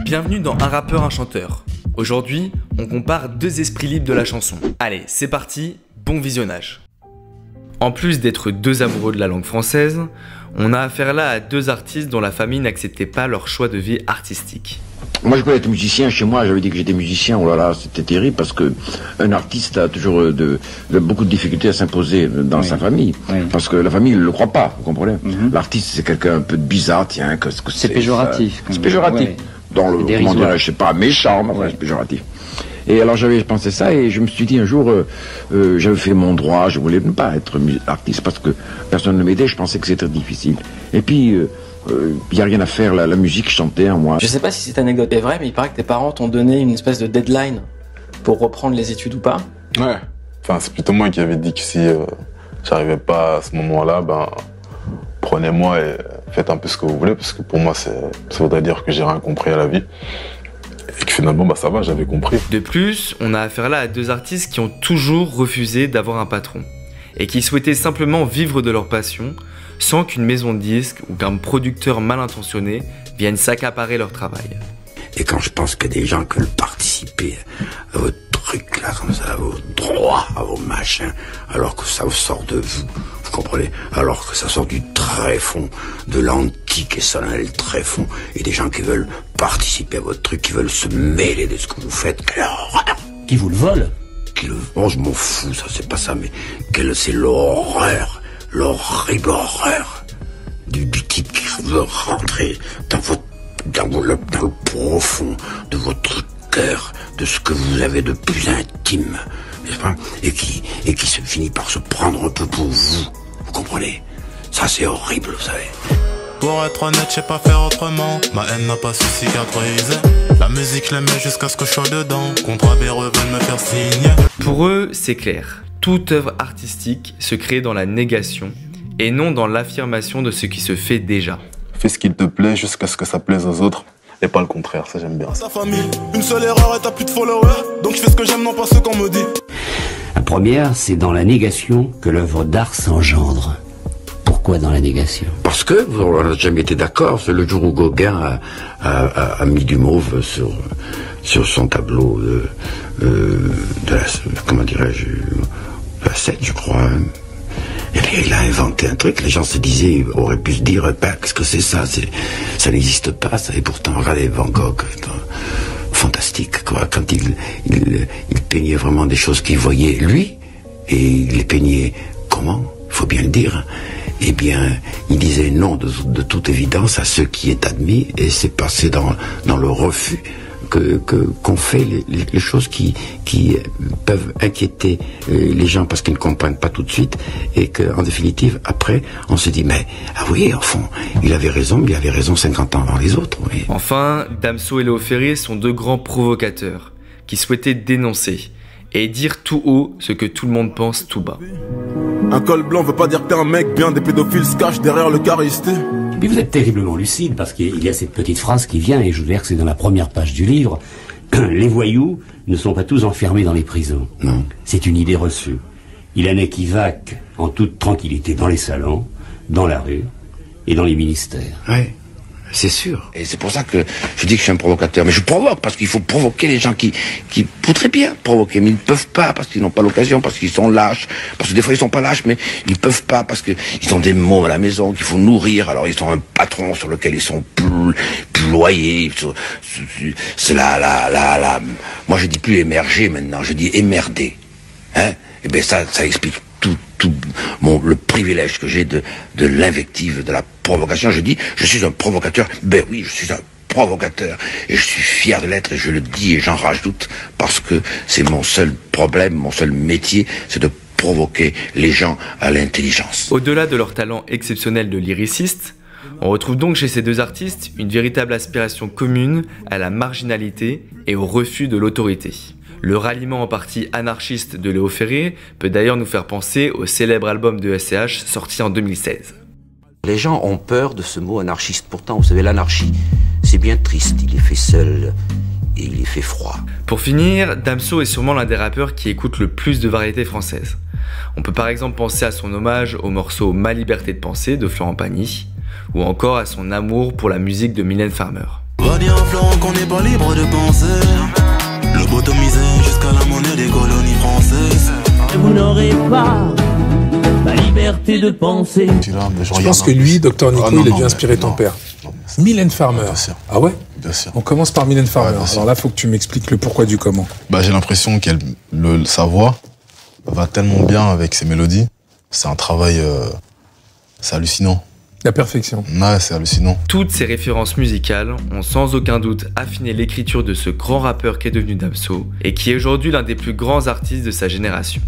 Bienvenue dans Un rappeur, un chanteur. Aujourd'hui, on compare deux esprits libres de la chanson. Allez, c'est parti, bon visionnage. En plus d'être deux amoureux de la langue française, on a affaire là à deux artistes dont la famille n'acceptait pas leur choix de vie artistique. Moi je voulais être musicien chez moi, j'avais dit que j'étais musicien, oh là là, c'était terrible parce que un artiste a toujours beaucoup de difficultés à s'imposer dans sa famille. Oui. Parce que la famille ne le croit pas, vous comprenez. L'artiste c'est quelqu'un un peu de bizarre, tiens, que c'est péjoratif. C'est péjoratif. Oui. Dans le, comment dirais-je, je sais pas, méchant, mais c'est péjoratif. Et alors j'avais pensé ça et je me suis dit un jour, j'avais fait mon droit, je voulais ne pas être artiste parce que personne ne m'aidait, je pensais que c'était difficile. Et puis, il n'y a rien à faire, la musique chantait en moi. Je sais pas si cette anecdote est vraie, mais il paraît que tes parents t'ont donné une espèce de deadline pour reprendre les études ou pas. Ouais, enfin c'est plutôt moi qui avais dit que si j'arrivais pas à ce moment-là, ben prenez-moi et faites un peu ce que vous voulez, parce que pour moi ça voudrait dire que j'ai rien compris à la vie. Et que finalement, bah ça va, j'avais compris. De plus, on a affaire là à deux artistes qui ont toujours refusé d'avoir un patron et qui souhaitaient simplement vivre de leur passion sans qu'une maison de disques ou qu'un producteur mal intentionné vienne s'accaparer leur travail. Et quand je pense qu'il y a des gens qui veulent participer à votre truc là, comme ça, à vos droits, à vos machins, alors que ça sort de vous, vous comprenez? Alors que ça sort du tréfonds, de l'antique et solennel tréfonds, et des gens qui veulent participer à votre truc, qui veulent se mêler de ce que vous faites. Qui vous le volent? Oh, je m'en fous, ça c'est pas ça, mais c'est l'horreur, l'horrible horreur du type qui veut rentrer dans le profond de votre cœur, de ce que vous avez de plus intime, n'est-ce pas, et qui se finit par se prendre un peu pour vous. Vous comprenez? Ça c'est horrible, vous savez. Pour être honnête, je sais pas faire autrement. Ma haine n'a pas su cicatriser. La musique, je l'aimais jusqu'à ce que je sois dedans. Contrat véreux veulent me faire signer. Pour eux, c'est clair. Toute œuvre artistique se crée dans la négation et non dans l'affirmation de ce qui se fait déjà. Fais ce qu'il te plaît jusqu'à ce que ça plaise aux autres. Et pas le contraire, ça j'aime bien. Sa famille, une seule erreur et t'as plus de followers. Donc je fais ce que j'aime, non pas ce qu'on me dit. La première, c'est dans la négation que l'œuvre d'art s'engendre. Pourquoi dans la négation? Parce que, on n'a jamais été d'accord, c'est le jour où Gauguin a mis du mauve sur son tableau de la, comment dirais-je, de la scène, je crois. Et puis il a inventé un truc, les gens se disaient, auraient pu se dire, qu'est-ce que c'est ça? Ça n'existe pas, ça. Et pourtant, regardez Van Gogh, fantastique, quoi. Quand il peignait vraiment des choses qu'il voyait lui, et il les peignait comment? Il faut bien le dire. Eh bien, il disait non de toute évidence à ce qui est admis, et c'est passé dans le refus qu'on fait les choses qui peuvent inquiéter les gens parce qu'ils ne comprennent pas tout de suite, et qu'en définitive, après, on se dit, mais, ah oui, au fond, il avait raison, mais il avait raison 50 ans avant les autres. Oui. Enfin, Damso et Léo Ferré sont deux grands provocateurs qui souhaitaient dénoncer et dire tout haut ce que tout le monde pense tout bas. Un col blanc veut pas dire que t'es un mec bien, des pédophiles se cachent derrière le charisté. Et puis vous êtes terriblement lucide, parce qu'il y a cette petite phrase qui vient, et je veux dire que c'est dans la première page du livre. Les voyous ne sont pas tous enfermés dans les prisons. Non. C'est une idée reçue. Il en est qui vaquent en toute tranquillité dans les salons, dans la rue et dans les ministères. Oui, c'est sûr. Et c'est pour ça que je dis que je suis un provocateur. Mais je provoque, parce qu'il faut provoquer les gens qui voudraient bien provoquer, mais ils ne peuvent pas, parce qu'ils n'ont pas l'occasion, parce qu'ils sont lâches. Parce que des fois, ils sont pas lâches, mais ils ne peuvent pas, parce qu'ils ont des mômes à la maison qu'il faut nourrir. Alors, ils ont un patron sur lequel ils sont ployés. C'est moi, je dis plus émerger maintenant, je dis émerder. Hein? Et bien, ça explique tout le privilège que j'ai de l'invective, de la provocation. Je dis, je suis un provocateur. Ben oui, je suis un provocateur. Et je suis fier de l'être, et je le dis, et j'en rajoute, parce que c'est mon seul problème, mon seul métier, c'est de provoquer les gens à l'intelligence. Au-delà de leur talent exceptionnel de lyriciste, on retrouve donc chez ces deux artistes une véritable aspiration commune à la marginalité et au refus de l'autorité. Le ralliement en partie anarchiste de Léo Ferré peut d'ailleurs nous faire penser au célèbre album de SCH sorti en 2016. Les gens ont peur de ce mot anarchiste. Pourtant, vous savez, l'anarchie, c'est bien triste. Il est fait seul et il est fait froid. Pour finir, Damso est sûrement l'un des rappeurs qui écoute le plus de variétés françaises. On peut par exemple penser à son hommage au morceau Ma liberté de penser de Florent Pagny, ou encore à son amour pour la musique de Mylène Farmer. Va dire à Florent qu'on n'est pas libre de penser. Lobotomisé jusqu'à la monnaie des colonies françaises. Vous n'aurez pas la liberté de penser. Je pense que lui, Dr Nico, il a dû inspirer ton père. Mylène Farmer. Ah ouais? Bien sûr. On commence par Mylène Farmer. Ouais, alors là, faut que tu m'expliques le pourquoi du comment. Bah, j'ai l'impression sa voix va tellement bien avec ses mélodies. C'est un travail, c'est hallucinant. La perfection. Ouais, c'est hallucinant. Toutes ces références musicales ont sans aucun doute affiné l'écriture de ce grand rappeur qu'est devenu Damso et qui est aujourd'hui l'un des plus grands artistes de sa génération.